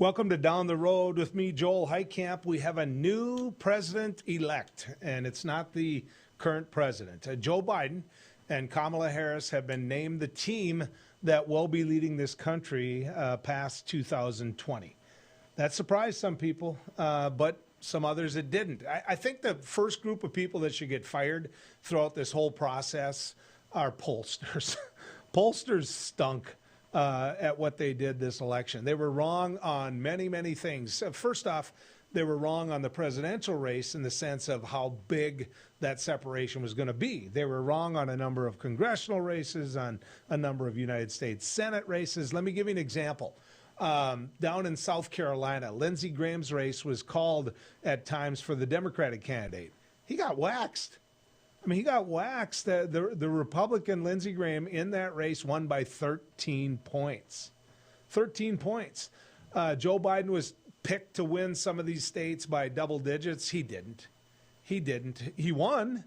Welcome to Down the Road with me, Joel Heitkamp. We have a new president-elect, and it's not the current president. Joe Biden and Kamala Harris have been named the team that will be leading this country past 2020. That surprised some people, but some others it didn't. I think the first group of people that should get fired throughout this whole process are pollsters. Pollsters stunk at what they did this election. They were wrong on many, many things. First off, they were wrong on the presidential race in the sense of how big that separation was going to be. They were wrong on a number of congressional races, on a number of United States Senate races. Let me give you an example. Down in South Carolina, Lindsey Graham's race was called at times for the Democratic candidate. He got waxed. I mean, he got waxed. The Republican Lindsey Graham in that race won by 13 points. 13 points. Joe Biden was picked to win some of these states by double digits. He didn't. He won.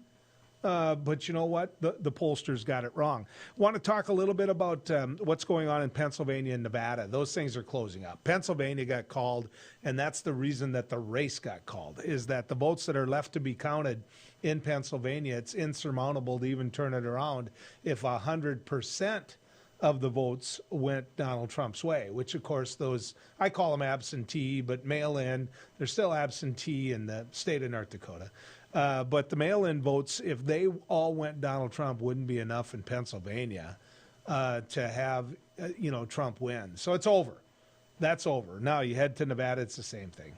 But you know what? The pollsters got it wrong. Want to talk a little bit about what's going on in Pennsylvania and Nevada. Those things are closing up. Pennsylvania got called, and that's the reason that the race got called, is that the votes that are left to be counted in Pennsylvania, it's insurmountable to even turn it around if 100% of the votes went Donald Trump's way, which, of course, those, I call them absentee, but mail-in, they're still absentee in the state of North Dakota. But the mail-in votes, if they all went Donald Trump, wouldn't be enough in Pennsylvania to have, Trump win. So it's over. That's over. Now you head to Nevada, it's the same thing.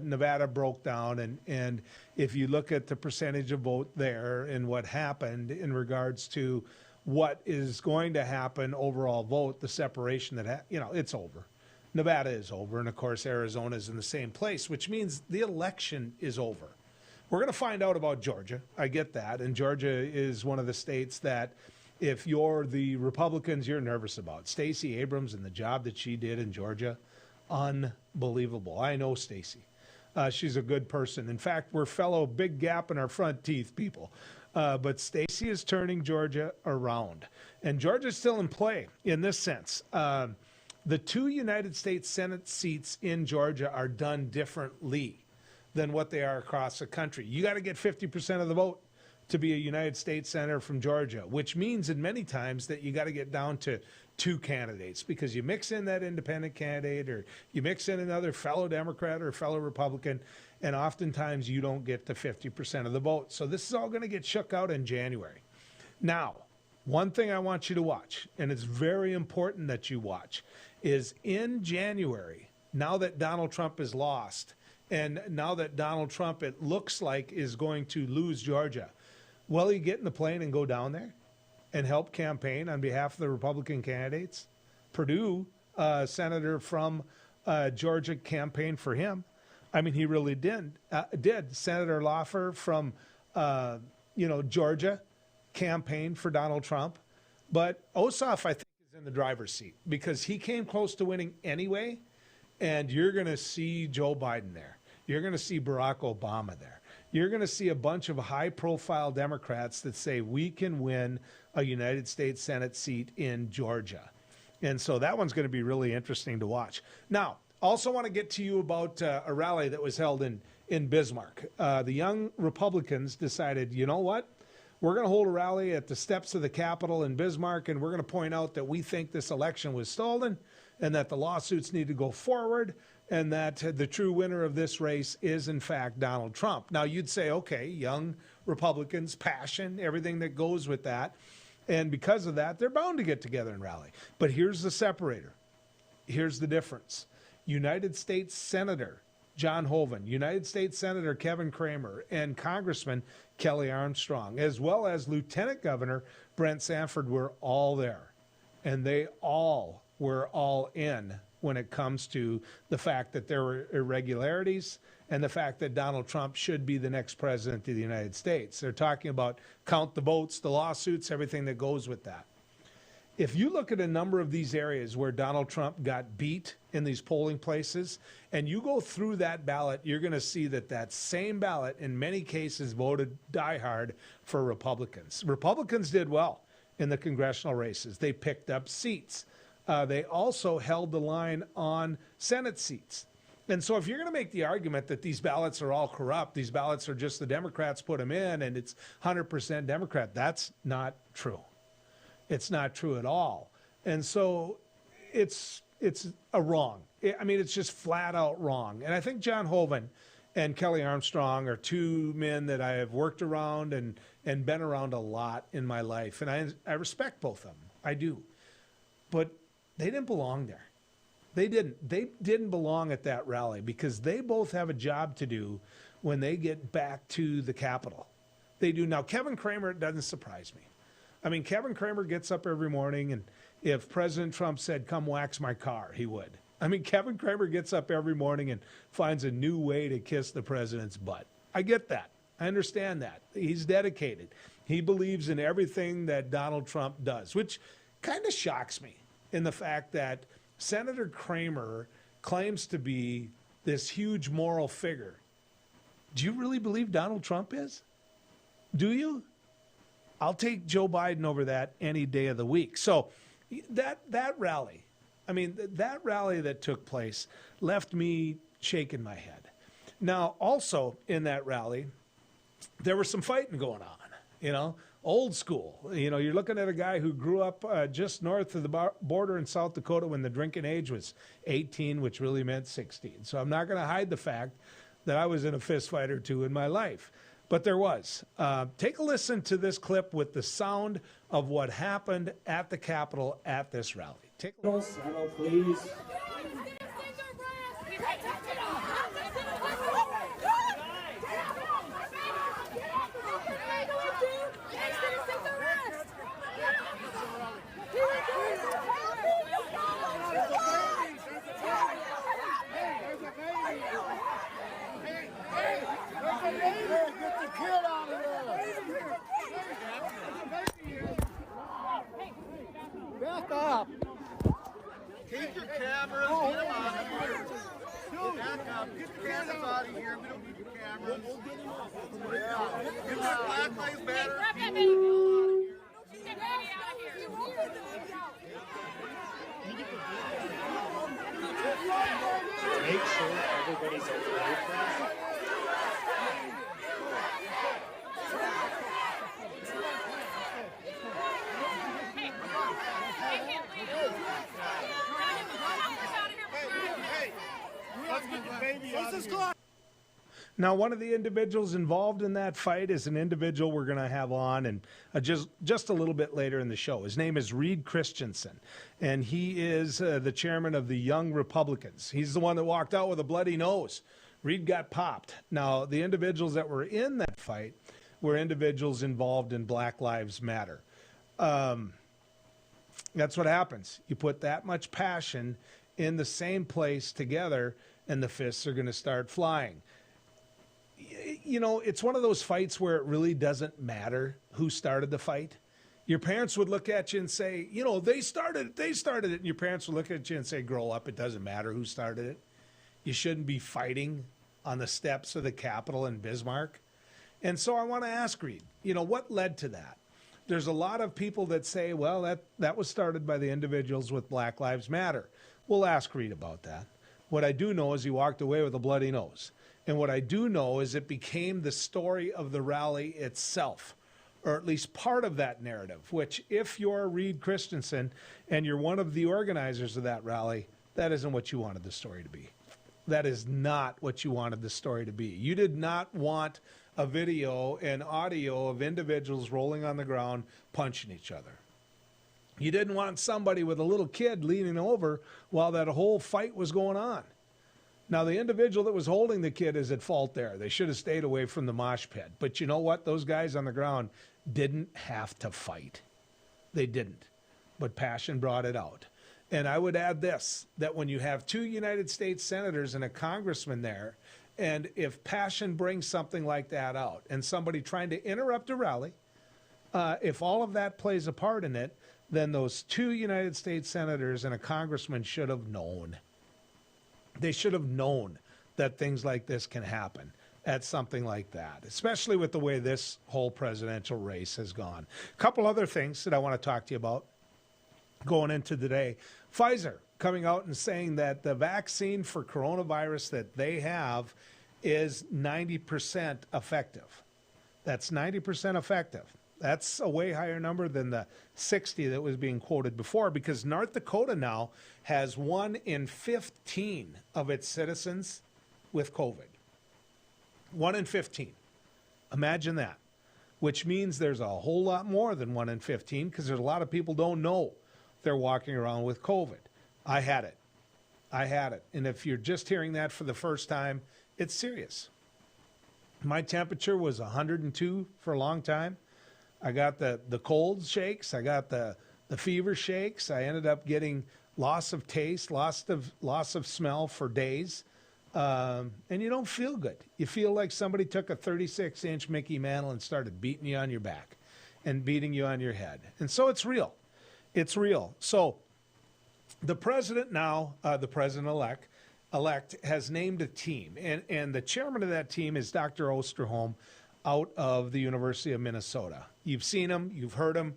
Nevada broke down, and if you look at the percentage of vote there and what happened in regards to what is going to happen, overall vote, the separation that, it's over. Nevada is over, and of course Arizona is in the same place, which means the election is over. We're going to find out about Georgia. I get that. And Georgia is one of the states that if you're the Republicans, you're nervous about. Stacey Abrams and the job that she did in Georgia, unbelievable. I know Stacey. She's a good person. In fact, we're fellow big gap in our front teeth people. But Stacey is turning Georgia around. And Georgia's still in play in this sense. The two United States Senate seats in Georgia are done differently than what they are across the country. You got to get 50% of the vote to be a United States Senator from Georgia, which means in many times that you got to get down to two candidates, because you mix in that independent candidate or you mix in another fellow Democrat or fellow Republican, and oftentimes you don't get to 50% of the vote. So this is all going to get shook out in January. Now, one thing I want you to watch, and it's very important that you watch, is in January, now that Donald Trump is lost, and now that Donald Trump, it looks like, is going to lose Georgia, will he get in the plane and go down there and help campaign on behalf of the Republican candidates? Perdue, senator from Georgia, campaigned for him. I mean, he really did. Senator Laffer from, Georgia campaigned for Donald Trump. But Ossoff, I think, is in the driver's seat because he came close to winning anyway. And you're going to see Joe Biden there. You're going to see Barack Obama there. You're going to see a bunch of high-profile Democrats that say we can win a United States Senate seat in Georgia. And so that one's going to be really interesting to watch. Now, also want to get to you about a rally that was held in Bismarck. The young Republicans decided, you know what? We're going to hold a rally at the steps of the Capitol in Bismarck, and we're going to point out that we think this election was stolen and that the lawsuits need to go forward, and that the true winner of this race is, in fact, Donald Trump. Now, you'd say, okay, young Republicans, passion, everything that goes with that, and because of that, they're bound to get together and rally. But here's the separator. Here's the difference. United States Senator John Hoeven, United States Senator Kevin Cramer, and Congressman Kelly Armstrong, as well as Lieutenant Governor Brent Sanford, were all there. And they all were all in when it comes to the fact that there were irregularities and the fact that Donald Trump should be the next president of the United States. They're talking about count the votes, the lawsuits, everything that goes with that. If you look at a number of these areas where Donald Trump got beat in these polling places, and you go through that ballot, you're going to see that that same ballot in many cases voted diehard for Republicans. Republicans did well in the congressional races. They picked up seats. they also held the line on Senate seats. And so if you're going to make the argument that these ballots are all corrupt, these ballots are just the Democrats put them in and it's 100% Democrat, that's not true. It's not true at all. And so it's a wrong. I mean, it's just flat out wrong. And I think John Hoeven and Kelly Armstrong are two men that I have worked around and been around a lot in my life. And I respect both of them. I do. But they didn't belong there. They didn't belong at that rally because they both have a job to do when they get back to the Capitol. They do. Now, Kevin Cramer, it doesn't surprise me. I mean, Kevin Cramer gets up every morning, and if President Trump said, come wax my car, he would. I mean, Kevin Cramer gets up every morning and finds a new way to kiss the president's butt. I get that. I understand that. He's dedicated. He believes in everything that Donald Trump does, which kind of shocks me in the fact that Senator Cramer claims to be this huge moral figure. Do you really believe Donald Trump is? Do you? I'll take Joe Biden over that any day of the week. So that rally, I mean, that rally that took place left me shaking my head. Now, also in that rally, there was some fighting going on, old school. You're looking at a guy who grew up just north of the border in South Dakota when the drinking age was 18, which really meant 16. So I'm not going to hide the fact that I was in a fist fight or two in my life. But there was. Take a listen to this clip with the sound of what happened at the Capitol at this rally. Take a listen. Please. Back up. Take your cameras, get them out of here. Back up. Get the cameras out of here. We don't need your cameras. Get that Black Lives Matter. Grab that baby. Get that baby out of here. Make sure everybody's okay. Now, one of the individuals involved in that fight is an individual we're going to have on and just a little bit later in the show. His name is Reed Christensen, and he is the chairman of the Young Republicans. He's the one that walked out with a bloody nose. Reed got popped. Now, the individuals that were in that fight were individuals involved in Black Lives Matter. That's what happens. You put that much passion in the same place together, and the fists are going to start flying. It's one of those fights where it really doesn't matter who started the fight. Your parents would look at you and say, they started it. And your parents would look at you and say, grow up. It doesn't matter who started it. You shouldn't be fighting on the steps of the Capitol in Bismarck. And so I want to ask Reed, what led to that? There's a lot of people that say, well, that was started by the individuals with Black Lives Matter. We'll ask Reed about that. What I do know is he walked away with a bloody nose. And what I do know is it became the story of the rally itself, or at least part of that narrative, which if you're Reed Christensen and you're one of the organizers of that rally, that isn't what you wanted the story to be. That is not what you wanted the story to be. You did not want a video and audio of individuals rolling on the ground punching each other. You didn't want somebody with a little kid leaning over while that whole fight was going on. Now, the individual that was holding the kid is at fault there. They should have stayed away from the mosh pit. But you know what? Those guys on the ground didn't have to fight. They didn't. But passion brought it out. And I would add this, that when you have two United States senators and a congressman there, and if passion brings something like that out, and somebody trying to interrupt a rally, if all of that plays a part in it, then those two United States senators and a congressman should have known. They should have known that things like this can happen at something like that, especially with the way this whole presidential race has gone. A couple other things that I want to talk to you about going into today. Pfizer coming out and saying that the vaccine for coronavirus that they have is 90% effective. That's 90% effective. That's a way higher number than the 60 that was being quoted before, because North Dakota now has 1 in 15 of its citizens with COVID. 1 in 15. Imagine that. Which means there's a whole lot more than 1 in 15, because there's a lot of people don't know they're walking around with COVID. I had it. And if you're just hearing that for the first time, it's serious. My temperature was 102 for a long time. I got the cold shakes. I got the fever shakes. I ended up getting loss of taste, loss of smell for days. And you don't feel good. You feel like somebody took a 36-inch Mickey Mantle and started beating you on your back and beating you on your head. And so it's real. It's real. So the president now, the president-elect, has named a team. And the chairman of that team is Dr. Osterholm out of the University of Minnesota. You've seen him. You've heard him.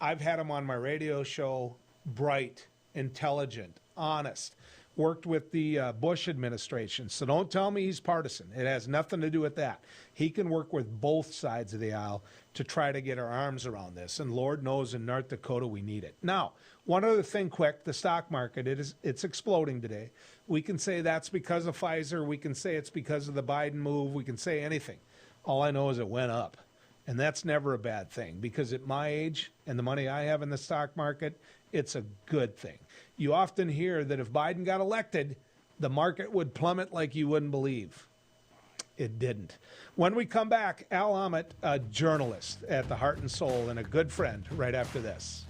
I've had him on my radio show. Bright, intelligent, honest. Worked with the Bush administration. So don't tell me he's partisan. It has nothing to do with that. He can work with both sides of the aisle to try to get our arms around this. And Lord knows in North Dakota we need it. Now, one other thing quick, the stock market, it's exploding today. We can say that's because of Pfizer. We can say it's because of the Biden move. We can say anything. All I know is it went up. And that's never a bad thing, because at my age and the money I have in the stock market, it's a good thing. You often hear that if Biden got elected, the market would plummet like you wouldn't believe. It didn't. When we come back, Al Ahmet, a journalist at the Heart and Soul and a good friend, right after this.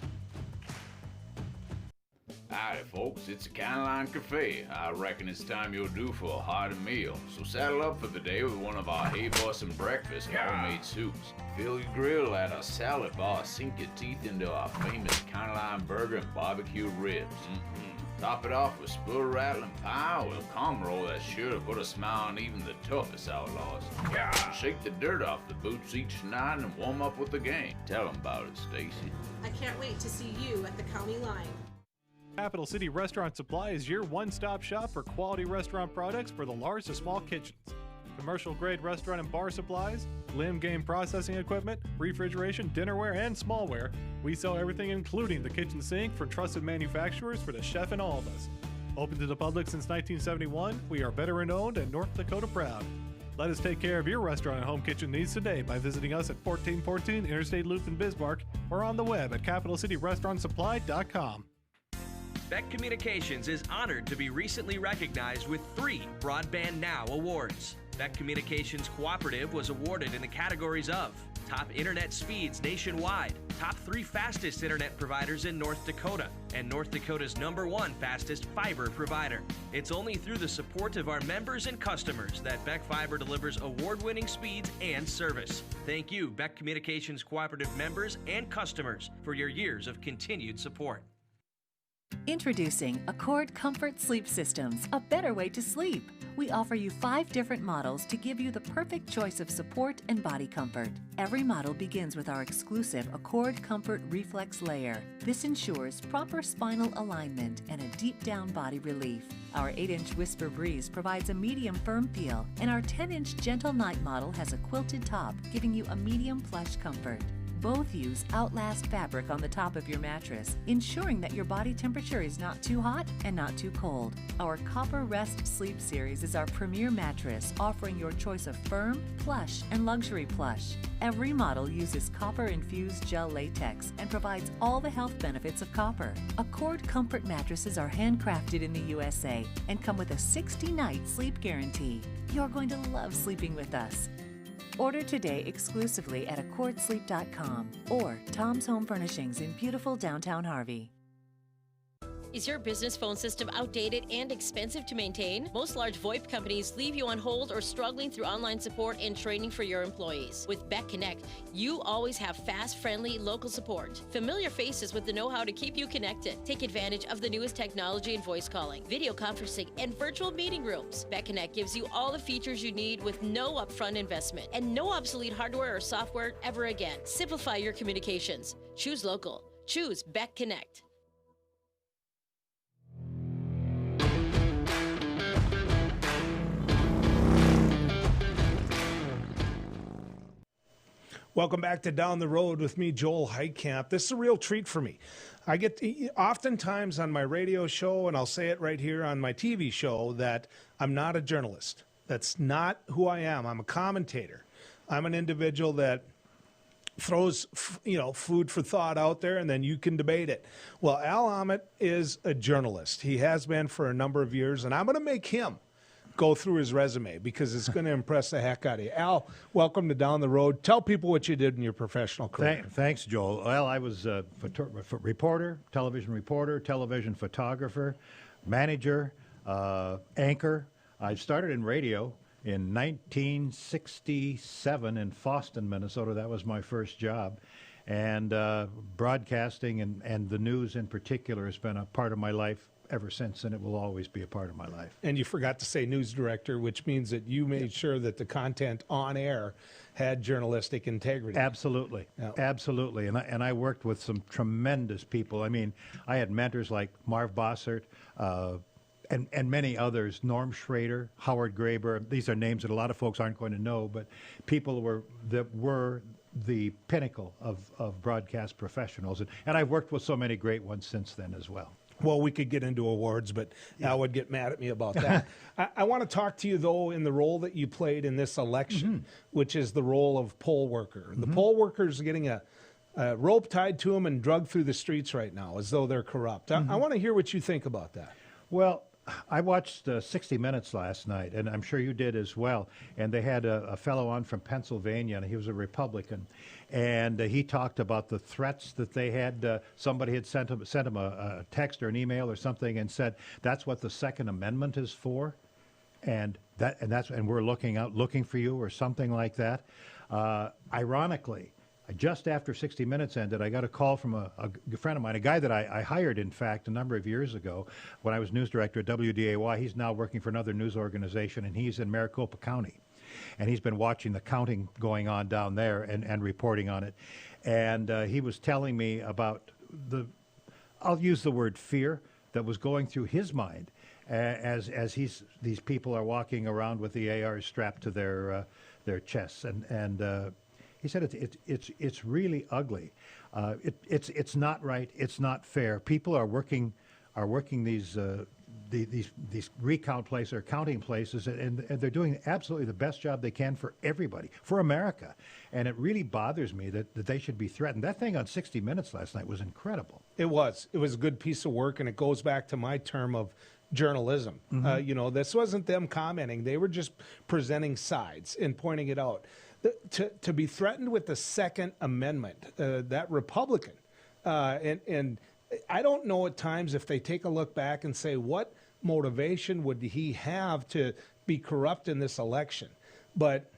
Howdy, folks. It's a Line Cafe. I reckon it's time you're due for a hearty meal. So saddle up for the day with one of our Hey Bossin' breakfast homemade soups. Fill your grill at a salad bar. Sink your teeth into our famous Line burger and barbecue ribs. Top it off with spur rattling pie with a calm roll that's sure to put a smile on even the toughest outlaws. Shake the dirt off the boots each night and warm up with the gang. Tell them about it, Stacy. I can't wait to see you at the county line. Capital City Restaurant Supply is your one-stop shop for quality restaurant products for the large to small kitchens. Commercial-grade restaurant and bar supplies, limb game processing equipment, refrigeration, dinnerware, and smallware. We sell everything including the kitchen sink from trusted manufacturers for the chef and all of us. Open to the public since 1971, we are veteran-owned and North Dakota proud. Let us take care of your restaurant and home kitchen needs today by visiting us at 1414 Interstate Loop in Bismarck or on the web at capitalcityrestaurantsupply.com. Beck Communications is honored to be recently recognized with 3 Broadband Now awards. Beck Communications Cooperative was awarded in the categories of Top Internet Speeds Nationwide, Top 3 Fastest Internet Providers in North Dakota, and North Dakota's #1 fastest fiber provider. It's only through the support of our members and customers that Beck Fiber delivers award-winning speeds and service. Thank you, Beck Communications Cooperative members and customers, for your years of continued support. Introducing Accord Comfort Sleep Systems, a better way to sleep. We offer you 5 different models to give you the perfect choice of support and body comfort. Every model begins with our exclusive Accord Comfort Reflex Layer. This ensures proper spinal alignment and a deep down body relief. Our 8-inch Whisper Breeze provides a medium firm feel, and our 10-inch Gentle Night model has a quilted top, giving you a medium plush comfort. Both use Outlast fabric on the top of your mattress, ensuring that your body temperature is not too hot and not too cold. Our Copper Rest Sleep Series is our premier mattress, offering your choice of firm, plush, and luxury plush. Every model uses copper-infused gel latex and provides all the health benefits of copper. Accord Comfort mattresses are handcrafted in the USA and come with a 60-night sleep guarantee. You're going to love sleeping with us. Order today exclusively at accordsleep.com or Tom's Home Furnishings in beautiful downtown Harvey. Is your business phone system outdated and expensive to maintain? Most large VoIP companies leave you on hold or struggling through online support and training for your employees. With Beck Connect, you always have fast, friendly, local support. Familiar faces with the know-how to keep you connected. Take advantage of the newest technology in voice calling, video conferencing, and virtual meeting rooms. Beck Connect gives you all the features you need with no upfront investment and no obsolete hardware or software ever again. Simplify your communications. Choose local. Choose Beck Connect. Welcome back to Down the Road with me, Joel Heitkamp. This is a real treat for me. I get oftentimes on my radio show, and I'll say it right here on my TV show, that I'm not a journalist. That's not who I am. I'm a commentator. I'm an individual that throws, food for thought out there, and then you can debate it. Well, Al Ahmet is a journalist. He has been for a number of years, and I'm going to make him go through his resume because it's going to impress the heck out of you. Al, welcome to Down the Road. Tell people what you did in your professional career. Thanks, Joel. Well, I was a reporter, television photographer, manager, anchor. I started in radio in 1967 in Boston, Minnesota. That was my first job. And broadcasting and the news in particular has been a part of my life ever since, and it will always be a part of my life. And you forgot to say news director, which means that you made sure that the content on air had journalistic integrity. Absolutely. Yeah. Absolutely. And I worked with some tremendous people. I mean, I had mentors like Marv Bossert, and many others, Norm Schrader, Howard Graber. These are names that a lot of folks aren't going to know, but people that were the pinnacle of broadcast professionals. And I've worked with so many great ones since then as well. Well, we could get into awards, but Al would get mad at me about that. I want to talk to you, though, in the role that you played in this election, which is the role of poll worker. The poll workers are getting a rope tied to them and drugged through the streets right now as though they're corrupt. I want to hear what you think about that. Well, I watched 60 Minutes last night, and I'm sure you did as well. And they had a fellow on from Pennsylvania, and he was a Republican. And he talked about the threats that they had. Somebody had sent him a text or an email or something and said, that's what the Second Amendment is for. And we're looking for you or something like that. Ironically, just after 60 Minutes ended, I got a call from a friend of mine, a guy that I hired, in fact, a number of years ago when I was news director at WDAY. He's now working for another news organization, and he's in Maricopa County. And he's been watching the counting going on down there and reporting on it. And he was telling me about I'll use the word fear, that was going through his mind as these people are walking around with the ARs strapped to their chests. And he said it's really ugly. It's not right. It's not fair. People are working these recount places or counting places, and they're doing absolutely the best job they can for everybody, for America. And it really bothers me that they should be threatened. That thing on 60 Minutes last night was incredible. It was a good piece of work, and it goes back to my term of journalism. This wasn't them commenting. They were just presenting sides and pointing it out. To be threatened with the Second Amendment, that Republican, and I don't know at times if they take a look back and say, what motivation would he have to be corrupt in this election? But,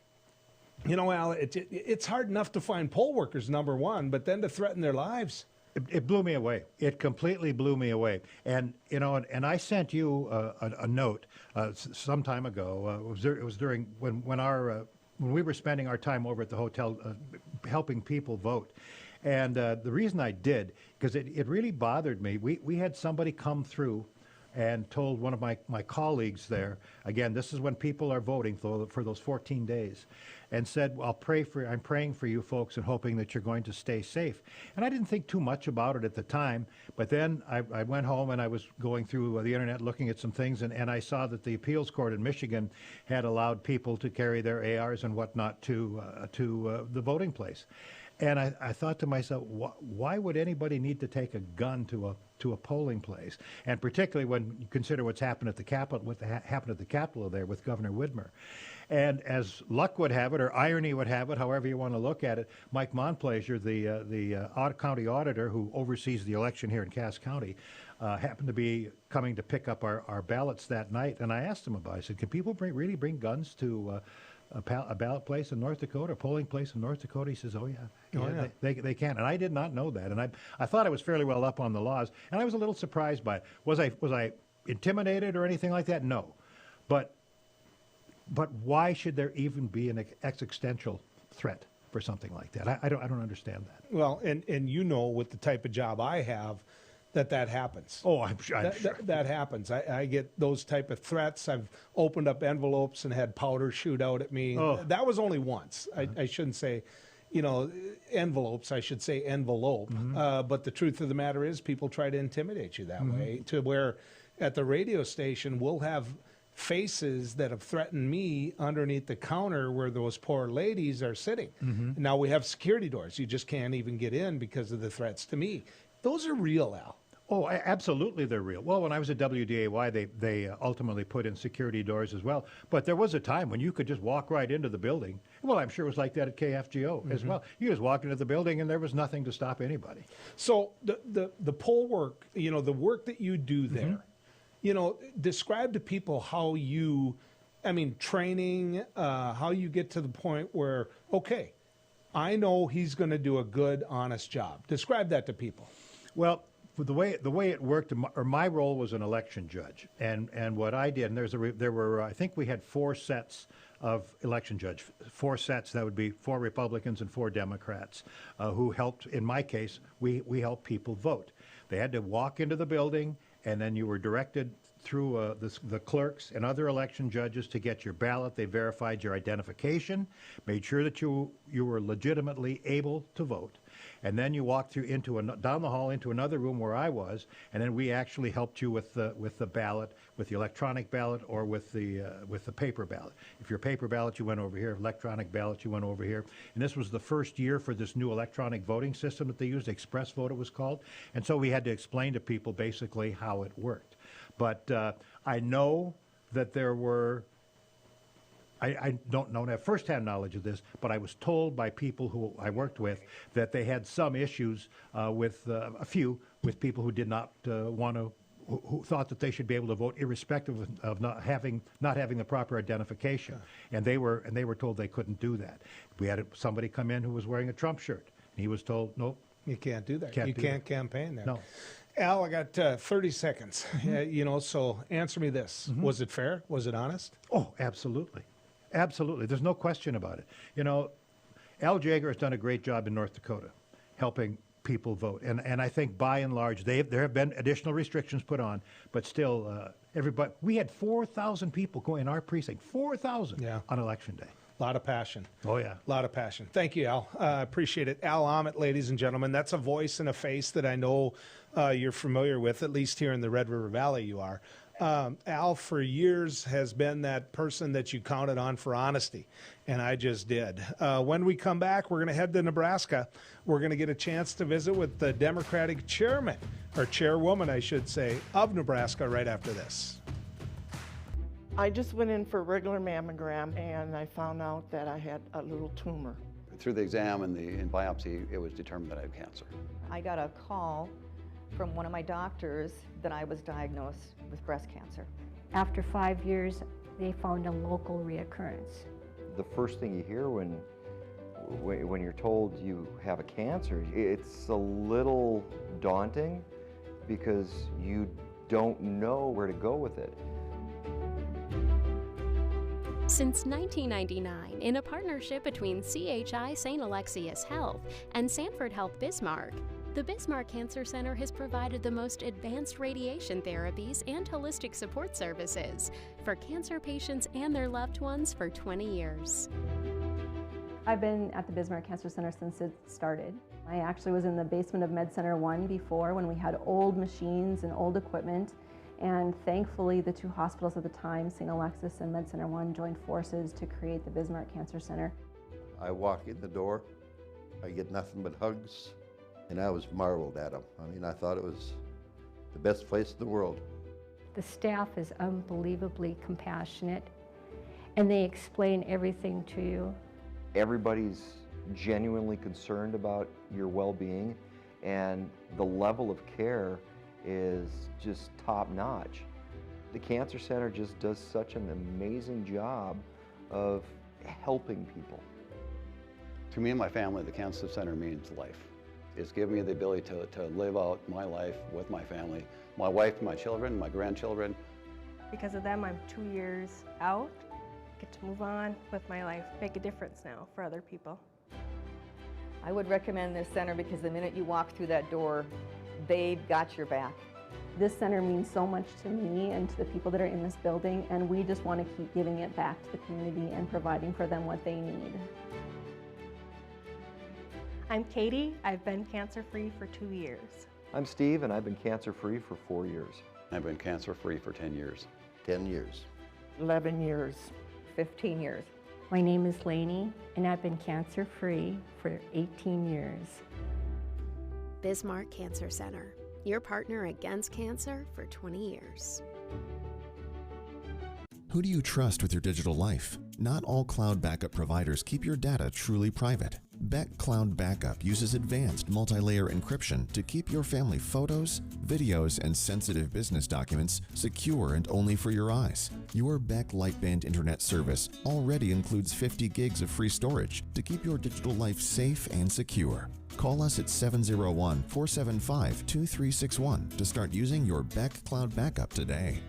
Al, it's hard enough to find poll workers, number one, but then to threaten their lives. It blew me away. It completely blew me away. And, and I sent you a note some time ago. It was during when we were spending our time over at the hotel helping people vote. And the reason I did, because it really bothered me, we had somebody come through and told one of my colleagues there, again, this is when people are voting for those 14 days, and said, I'm praying for you folks and hoping that you're going to stay safe. And I didn't think too much about it at the time, but then I went home and I was going through the internet looking at some things, and I saw that the appeals court in Michigan had allowed people to carry their ARs and whatnot to the voting place. And I thought to myself, why would anybody need to take a gun to a polling place? And particularly when you consider what's happened at the Capitol, happened at the Capitol there with Governor Whitmer. And as luck would have it, or irony would have it, however you want to look at it, Mike Montplaisir, the county auditor who oversees the election here in Cass County, happened to be coming to pick up our ballots that night. And I asked him about it. I said, can people really bring guns to a ballot place in North Dakota, a polling place in North Dakota? He says, oh, yeah. They can. And I did not know that. And I thought I was fairly well up on the laws. And I was a little surprised by it. Was I intimidated or anything like that? No. But why should there even be an existential threat for something like that? I don't understand that. Well, and with the type of job I have, that happens. Oh, I'm sure. That happens. I get those type of threats. I've opened up envelopes and had powder shoot out at me. Oh. That was only once. I shouldn't say envelopes, I should say envelope. But the truth of the matter is people try to intimidate you that way, to where at the radio station we'll have faces that have threatened me underneath the counter where those poor ladies are sitting. Now we have security doors. You just can't even get in because of the threats to me. Those are real, Al. Oh, absolutely, they're real. Well, when I was at WDAY, they ultimately put in security doors as well. But there was a time when you could just walk right into the building. Well, I'm sure it was like that at KFGO as well. You just walk into the building and there was nothing to stop anybody. So the poll work, the work that you do there, describe to people how you, training, how you get to the point where, okay, I know he's going to do a good, honest job. Describe that to people. Well, the way it worked, or my role was an election judge, and what I did, and there were I think we had 4 sets of election judge, 4 sets, that would be 4 Republicans and 4 Democrats, who helped. In my case, we helped people vote. They had to walk into the building, and then you were directed through the clerks and other election judges to get your ballot. They verified your identification, made sure that you were legitimately able to vote. And then you walked through down the hall into another room where I was, and then we actually helped you with the ballot, with the electronic ballot or with the paper ballot. If your paper ballot, you went over here. Electronic ballot, you went over here. And this was the first year for this new electronic voting system that they used. Express Vote, it was called. And so we had to explain to people basically how it worked. But I know that there were. I don't have firsthand knowledge of this, but I was told by people who I worked with that they had some issues with with people who did not want to, who thought that they should be able to vote irrespective of not having the proper identification, and they were told they couldn't do that. We had somebody come in who was wearing a Trump shirt, and he was told, nope, you can't do that. You can't campaign there. No. Al, I got 30 seconds. So answer me this: was it fair? Was it honest? Oh, absolutely. Absolutely. There's no question about it. Al Jaeger has done a great job in North Dakota helping people vote. And I think by and large, there have been additional restrictions put on, but still, we had 4,000 people go in our precinct, 4,000 on Election Day. A lot of passion. Oh, yeah. A lot of passion. Thank you, Al. Appreciate it. Al Ahmet, ladies and gentlemen. That's a voice and a face that I know you're familiar with, at least here in the Red River Valley you are. Al, for years, has been that person that you counted on for honesty, and I just did. When we come back, we're going to head to Nebraska. We're going to get a chance to visit with the Democratic chairman, or chairwoman, I should say, of Nebraska right after this. I just went in for a regular mammogram, and I found out that I had a little tumor. Through the exam and the biopsy, it was determined that I had cancer. I got a call from one of my doctors that I was diagnosed with breast cancer. After 5 years, they found a local reoccurrence. The first thing you hear when you're told you have a cancer, it's a little daunting because you don't know where to go with it. Since 1999, in a partnership between CHI St. Alexius Health and Sanford Health Bismarck, the Bismarck Cancer Center has provided the most advanced radiation therapies and holistic support services for cancer patients and their loved ones for 20 years. I've been at the Bismarck Cancer Center since it started. I actually was in the basement of Med Center 1 before, when we had old machines and old equipment, and thankfully the 2 hospitals at the time, St. Alexius and Med Center 1, joined forces to create the Bismarck Cancer Center. I walk in the door, I get nothing but hugs. And I was marveled at them. I mean, I thought it was the best place in the world. The staff is unbelievably compassionate, and they explain everything to you. Everybody's genuinely concerned about your well-being, and the level of care is just top-notch. The Cancer Center just does such an amazing job of helping people. To me and my family, the Cancer Center means life. It's given me the ability to live out my life with my family, my wife, my children, my grandchildren. Because of them, I'm 2 years out. Get to move on with my life, make a difference now for other people. I would recommend this center because the minute you walk through that door, they've got your back. This center means so much to me and to the people that are in this building, and we just want to keep giving it back to the community and providing for them what they need. I'm Katie. I've been cancer-free for 2 years. I'm Steve, and I've been cancer-free for 4 years. I've been cancer-free for 10 years. 10 years. 11 years. 15 years. My name is Lainey, and I've been cancer-free for 18 years. Bismarck Cancer Center, your partner against cancer for 20 years. Who do you trust with your digital life? Not all cloud backup providers keep your data truly private. Beck Cloud Backup uses advanced multi-layer encryption to keep your family photos, videos, and sensitive business documents secure and only for your eyes. Your Beck Lightband Internet service already includes 50 gigs of free storage to keep your digital life safe and secure. Call us at 701-475-2361 to start using your Beck Cloud Backup today.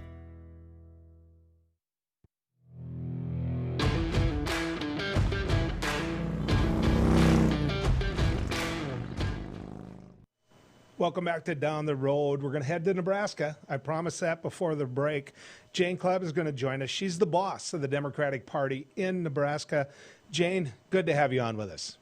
Welcome back to Down the Road. We're going to head to Nebraska. I promised that before the break. Jane Klebb is going to join us. She's the boss of the Democratic Party in Nebraska. Jane, good to have you on with us.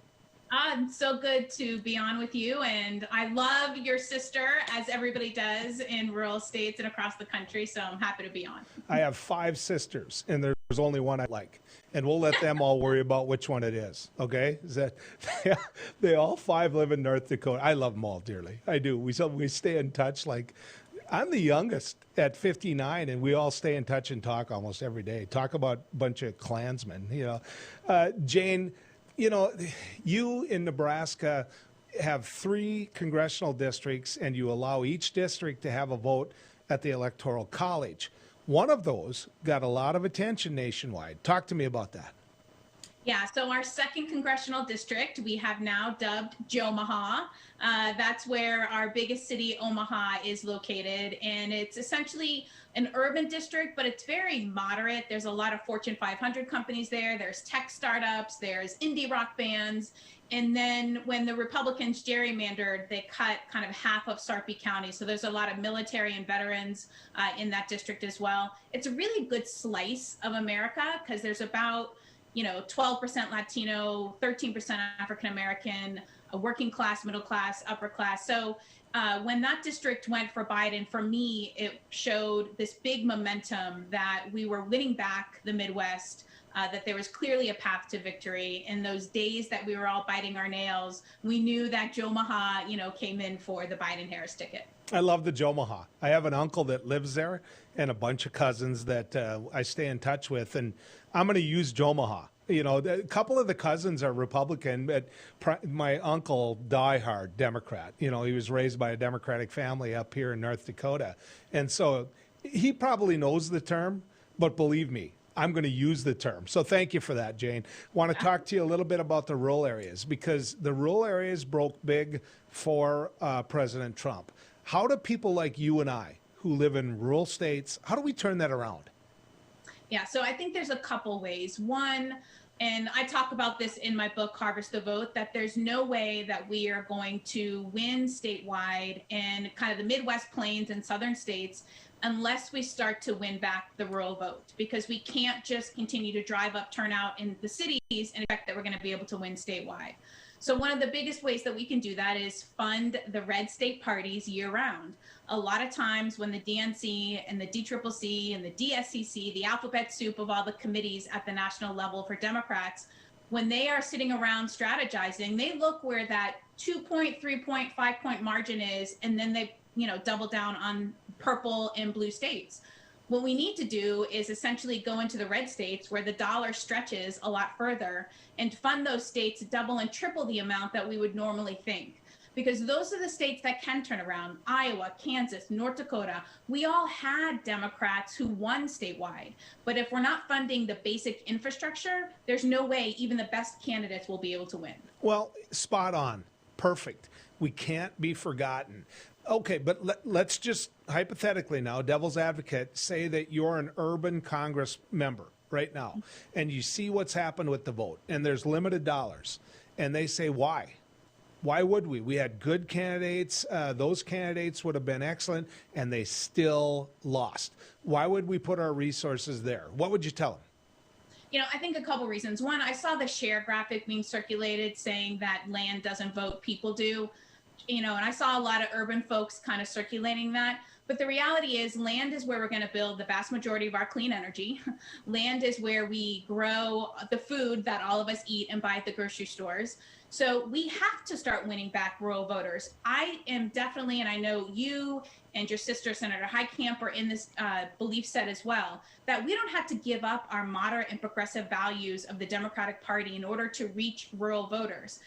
So good to be on with you, and I love your sister, as everybody does in rural states and across the country, so I'm happy to be on. I have 5 sisters, and there's only one I like, and we'll let them all worry about which one it is, okay? Is that they all 5 live in North Dakota. I love them all dearly. I do. We stay in touch. Like, I'm the youngest at 59, and we all stay in touch and talk almost every day. Talk about a bunch of Klansmen, you know. Jane, you know, you in Nebraska have 3 congressional districts, and you allow each district to have a vote at the Electoral College. One of those got a lot of attention nationwide. Talk to me about that. Yeah, so our 2nd congressional district, we have now dubbed Jomaha. That's where our biggest city, Omaha, is located. And it's essentially an urban district, but it's very moderate. There's a lot of Fortune 500 companies there. There's tech startups. There's indie rock bands. And then when the Republicans gerrymandered, they cut kind of half of Sarpy County. So there's a lot of military and veterans in that district as well. It's a really good slice of America because there's about 12% Latino, 13% African American, a working class, middle class, upper class. So when that district went for Biden, for me, it showed this big momentum that we were winning back the Midwest, that there was clearly a path to victory. In those days that we were all biting our nails, we knew that Jomaha, came in for the Biden-Harris ticket. I love the Jomaha. I have an uncle that lives there and a bunch of cousins that I stay in touch with, and I'm going to use Jomaha. You know, a couple of the cousins are Republican, but my uncle, diehard Democrat. You know, he was raised by a Democratic family up here in North Dakota. And so he probably knows the term, but believe me, I'm going to use the term. So thank you for that, Jane. Want to talk to you a little bit about the rural areas, because the rural areas broke big for President Trump. How do people like you and I, who live in rural states, how do we turn that around? Yeah, so I think there's a couple ways. One, and I talk about this in my book, Harvest the Vote, that there's no way that we are going to win statewide in kind of the Midwest Plains and southern states unless we start to win back the rural vote, because we can't just continue to drive up turnout in the cities and expect that we're going to be able to win statewide. So one of the biggest ways that we can do that is fund the red state parties year round. A lot of times when the DNC and the DCCC and the DSCC, the alphabet soup of all the committees at the national level for Democrats, when they are sitting around strategizing, they look where that 2-point, 3-point, 5-point margin is, and then they double down on purple and blue states. What we need to do is essentially go into the red states where the dollar stretches a lot further and fund those states double and triple the amount that we would normally think. Because those are the states that can turn around. Iowa, Kansas, North Dakota, we all had Democrats who won statewide. But if we're not funding the basic infrastructure, there's no way even the best candidates will be able to win. Well, spot on. Perfect. We can't be forgotten. Okay, but let's just hypothetically now, devil's advocate, say that you're an urban Congress member right now, and you see what's happened with the vote, and there's limited dollars, and they say, why? Why would we? We had good candidates. Those candidates would have been excellent, and they still lost. Why would we put our resources there? What would you tell them? I think a couple reasons. One, I saw the share graphic being circulated saying that land doesn't vote, people do. And I saw a lot of urban folks kind of circulating that. But the reality is land is where we're going to build the vast majority of our clean energy. Land is where we grow the food that all of us eat and buy at the grocery stores. So we have to start winning back rural voters. I am definitely, and I know you and your sister, Senator Heitkamp, are in this belief set as well, that we don't have to give up our moderate and progressive values of the Democratic Party in order to reach rural voters.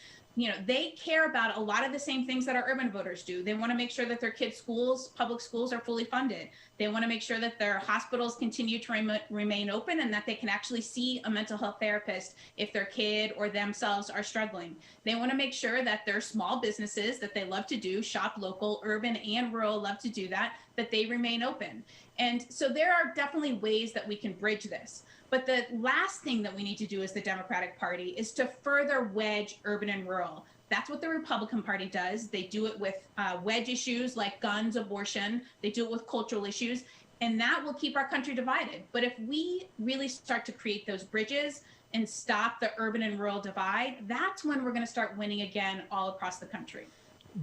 They care about a lot of the same things that our urban voters do. They want to make sure that their kids' schools, public schools, are fully funded. They want to make sure that their hospitals continue to remain open and that they can actually see a mental health therapist if their kid or themselves are struggling. They want to make sure that their small businesses that they love to do, shop local, urban and rural, love to do that they remain open. And so there are definitely ways that we can bridge this. But the last thing that we need to do as the Democratic Party is to further wedge urban and rural. That's what the Republican Party does. They do it with wedge issues like guns, abortion. They do it with cultural issues. And that will keep our country divided. But if we really start to create those bridges and stop the urban and rural divide, that's when we're going to start winning again all across the country.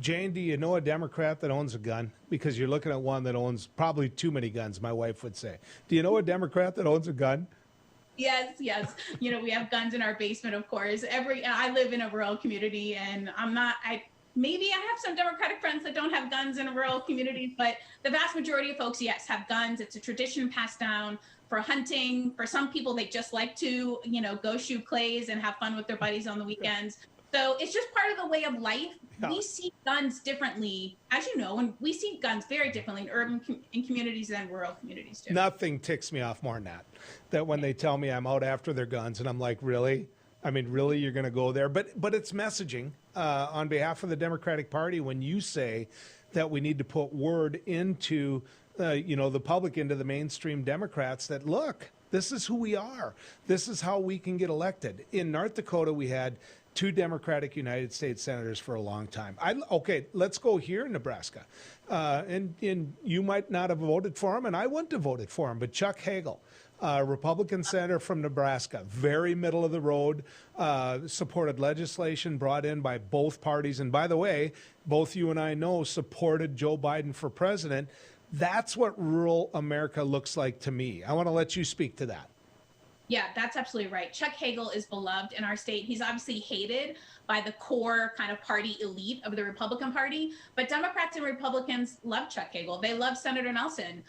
Jane, do you know a Democrat that owns a gun? Because you're looking at one that owns probably too many guns, my wife would say. Do you know a Democrat that owns a gun? Yes. We have guns in our basement, of course. I live in a rural community, and maybe I have some Democratic friends that don't have guns in a rural community, but the vast majority of folks, yes, have guns. It's a tradition passed down for hunting. For some people, they just like to, go shoot clays and have fun with their buddies on the weekends. So it's just part of the way of life. Yeah. We see guns differently, as you know, and we see guns very differently in urban communities than rural communities do. Nothing ticks me off more than that when they tell me I'm out after their guns, and I'm like, really? I mean, really, you're going to go there? But it's messaging on behalf of the Democratic Party when you say that we need to put word into, the public, into the mainstream Democrats that, look, this is who we are. This is how we can get elected. In North Dakota, we had 2 Democratic United States senators for a long time. Okay, let's go here in Nebraska. And you might not have voted for him, and I wouldn't have voted for him, but Chuck Hagel, Republican senator from Nebraska, very middle of the road, supported legislation brought in by both parties. And by the way, both you and I know supported Joe Biden for president. That's what rural America looks like to me. I want to let you speak to that. Yeah, that's absolutely right. Chuck Hagel is beloved in our state. He's obviously hated by the core kind of party elite of the Republican Party, but Democrats and Republicans love Chuck Hagel. They love Senator Nelson.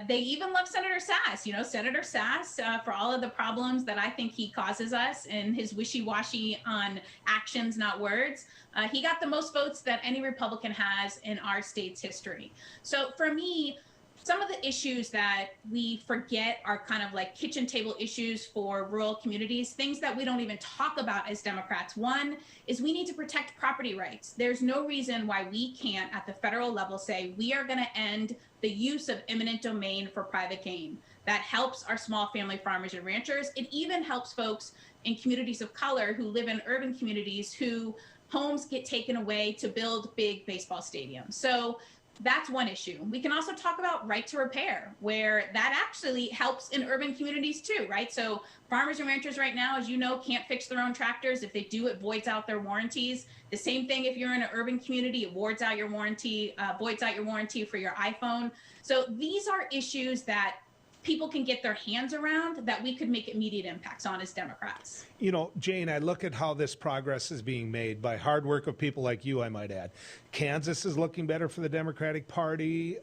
They even love Senator Sass. Senator Sass, for all of the problems that I think he causes us and his wishy-washy on actions, not words, he got the most votes that any Republican has in our state's history. So for me, some of the issues that we forget are kind of like kitchen table issues for rural communities, things that we don't even talk about as Democrats. One is we need to protect property rights. There's no reason why we can't, at the federal level, say we are going to end the use of eminent domain for private gain. That helps our small family farmers and ranchers. It even helps folks in communities of color who live in urban communities who homes get taken away to build big baseball stadiums. So that's one issue. We can also talk about right to repair, where that actually helps in urban communities too, right? So farmers and ranchers right now, as you know, can't fix their own tractors. If they do, it voids out their warranties. The same thing if you're in an urban community, it voids out your warranty for your iPhone. So these are issues that people can get their hands around that we could make immediate impacts on as Democrats. Jane, I look at how this progress is being made by hard work of people like you, I might add. Kansas is looking better for the Democratic Party.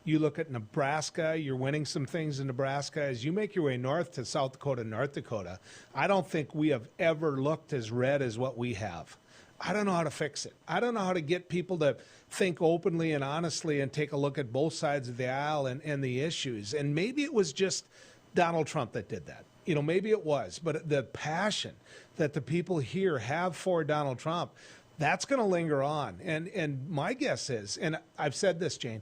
You look at Nebraska, you're winning some things in Nebraska. As you make your way north to South Dakota, North Dakota, I don't think we have ever looked as red as what we have. I don't know how to fix it. I don't know how to get people to think openly and honestly and take a look at both sides of the aisle and the issues. And maybe it was just Donald Trump that did that. Maybe it was. But the passion that the people here have for Donald Trump, that's going to linger on. And my guess is, and I've said this, Jane,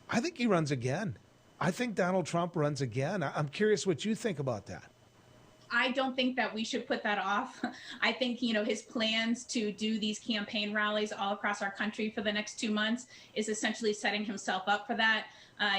I think he runs again. I think Donald Trump runs again. I'm curious what you think about that. I don't think that we should put that off. I think, his plans to do these campaign rallies all across our country for the next 2 months is essentially setting himself up for that.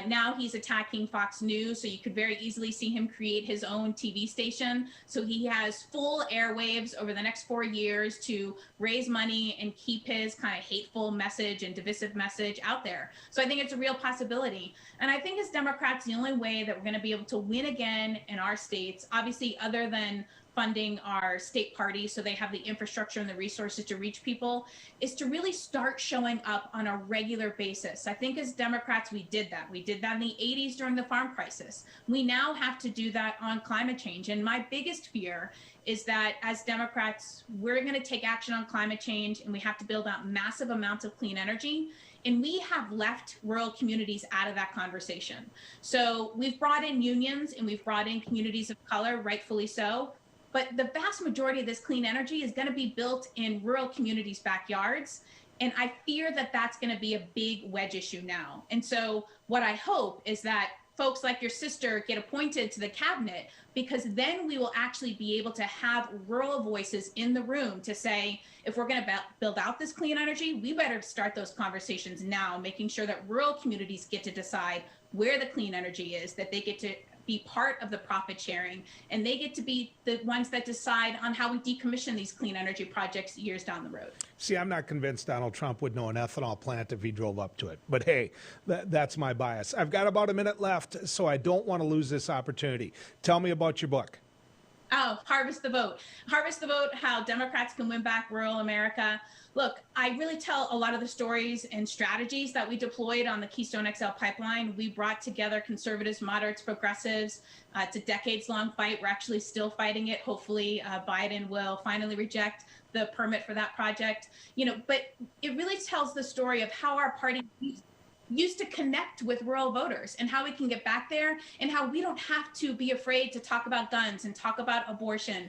Now he's attacking Fox News, so you could very easily see him create his own TV station. So he has full airwaves over the next 4 years to raise money and keep his kind of hateful message and divisive message out there. So I think it's a real possibility. And I think as Democrats, the only way that we're going to be able to win again in our states, obviously other than funding our state parties so they have the infrastructure and the resources to reach people, is to really start showing up on a regular basis. I think as Democrats, we did that. We did that in the 80s during the farm crisis. We now have to do that on climate change. And my biggest fear is that as Democrats, we're going to take action on climate change and we have to build out massive amounts of clean energy. And we have left rural communities out of that conversation. So we've brought in unions and we've brought in communities of color, rightfully so. But the vast majority of this clean energy is going to be built in rural communities' backyards. And I fear that that's going to be a big wedge issue now. And so what I hope is that folks like your sister get appointed to the cabinet, because then we will actually be able to have rural voices in the room to say, if we're going to build out this clean energy, we better start those conversations now, making sure that rural communities get to decide where the clean energy is, that they get to be part of the profit sharing, and they get to be the ones that decide on how we decommission these clean energy projects years down the road. See, I'm not convinced Donald Trump would know an ethanol plant if he drove up to it. But hey, that's my bias. I've got about a minute left, so I don't want to lose this opportunity. Tell me about your book. Oh, Harvest the Vote. Harvest the Vote, how Democrats can win back rural America. Look, I really tell a lot of the stories and strategies that we deployed on the Keystone XL pipeline. We brought together conservatives, moderates, progressives. It's a decades-long fight. We're actually still fighting it. Hopefully, Biden will finally reject the permit for that project. But it really tells the story of how our party used to connect with rural voters and how we can get back there, and how we don't have to be afraid to talk about guns and talk about abortion,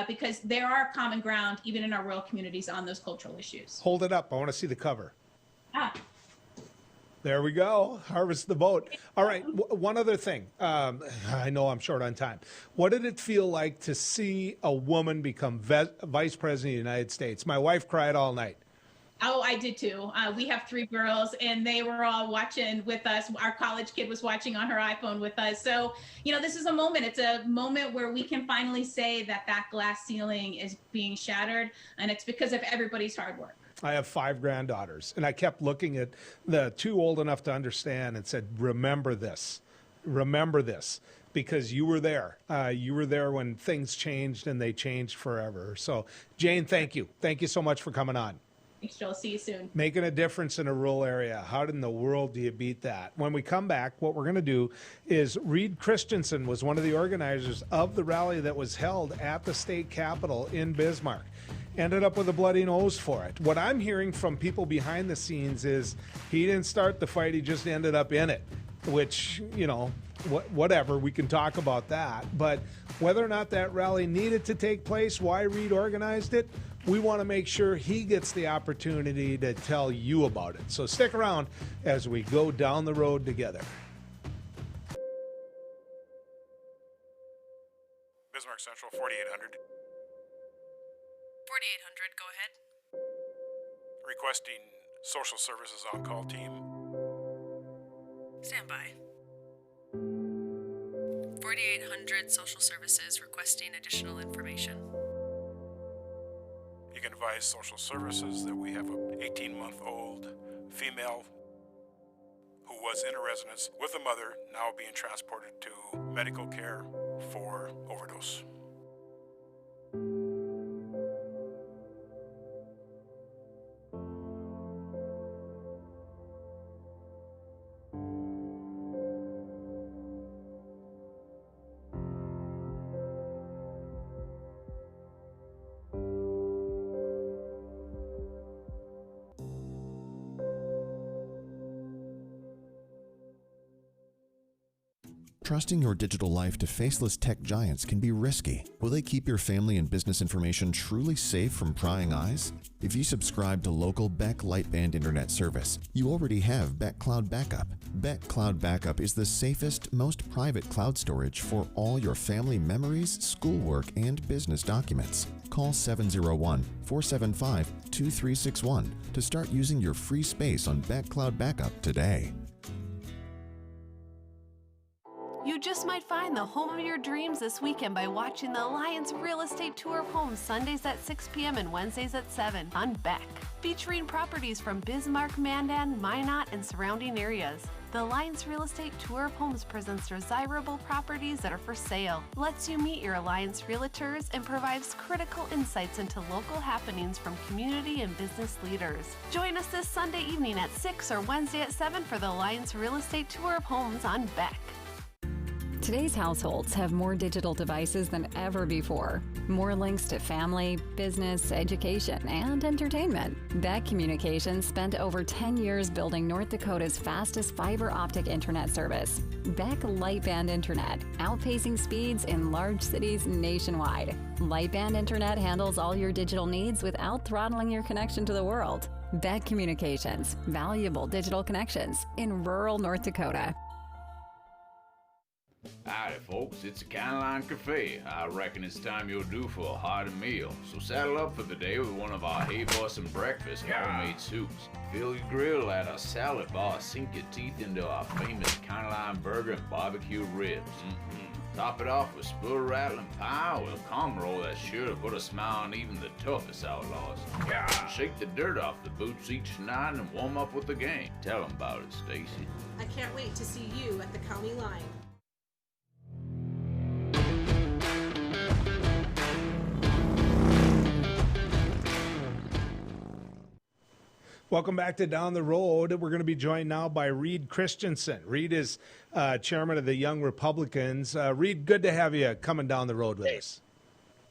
because there are common ground even in our rural communities on those cultural issues. Hold it up. I want to see the cover. Ah. There we go. Harvest the Vote. All right. One other thing. I know I'm short on time. What did it feel like to see a woman become vice president of the United States? My wife cried all night. Oh, I did too. We have 3 girls and they were all watching with us. Our college kid was watching on her iPhone with us. So, this is a moment. It's a moment where we can finally say that that glass ceiling is being shattered, and it's because of everybody's hard work. I have 5 granddaughters, and I kept looking at the 2 old enough to understand and said, remember this, because you were there. You were there when things changed, and they changed forever. So, Jane, thank you. Thank you so much for coming on. Thanks, Joel. See you soon. Making a difference in a rural area. How in the world do you beat that? When we come back, what we're going to do is Reed Christensen was one of the organizers of the rally that was held at the state capitol in Bismarck. Ended up with a bloody nose for it. What I'm hearing from people behind the scenes is he didn't start the fight, he just ended up in it, which, whatever, we can talk about that. But whether or not that rally needed to take place, why Reed organized it, we want to make sure he gets the opportunity to tell you about it. So stick around as we go down the road together. Bismarck Central, 4800. 4800, go ahead. Requesting social services on-call team. Stand by. 4800 social services requesting additional information. You can advise social services that we have an 18-month-old female who was in a residence with a mother, now being transported to medical care for overdose. Trusting your digital life to faceless tech giants can be risky. Will they keep your family and business information truly safe from prying eyes? If you subscribe to local Beck Lightband internet service, you already have Beck Cloud Backup. Beck Cloud Backup is the safest, most private cloud storage for all your family memories, schoolwork, and business documents. Call 701-475-2361 to start using your free space on Beck Cloud Backup today. You just might find the home of your dreams this weekend by watching the Alliance Real Estate Tour of Homes Sundays at 6 p.m. and Wednesdays at 7 on Beck, featuring properties from Bismarck, Mandan, Minot, and surrounding areas. The Alliance Real Estate Tour of Homes presents desirable properties that are for sale, lets you meet your Alliance realtors, and provides critical insights into local happenings from community and business leaders. Join us this Sunday evening at 6 or Wednesday at 7 for the Alliance Real Estate Tour of Homes on Beck. Today's households have more digital devices than ever before. More links to family, business, education, and entertainment. Beck Communications spent over 10 years building North Dakota's fastest fiber optic internet service. Beck Lightband Internet, outpacing speeds in large cities nationwide. Lightband Internet handles all your digital needs without throttling your connection to the world. Beck Communications, valuable digital connections in rural North Dakota. Howdy folks, it's the County Line Cafe. I reckon it's time you're due for a hearty meal. So saddle up for the day with one of our hay-bossing breakfast homemade soups. Fill your grill at a salad bar, sink your teeth into our famous County Line burger and barbecue ribs. Top it off with spoon-rattling pie with a comb roll that's sure to put a smile on even the toughest outlaws. Shake the dirt off the boots each night and warm up with the game. Tell them about it, Stacy. I can't wait to see you at the county line. Welcome back to Down the Road. We're going to be joined now by Reed Christensen. Reed is chairman of the Young Republicans. Reed, good to have you coming down the road with us.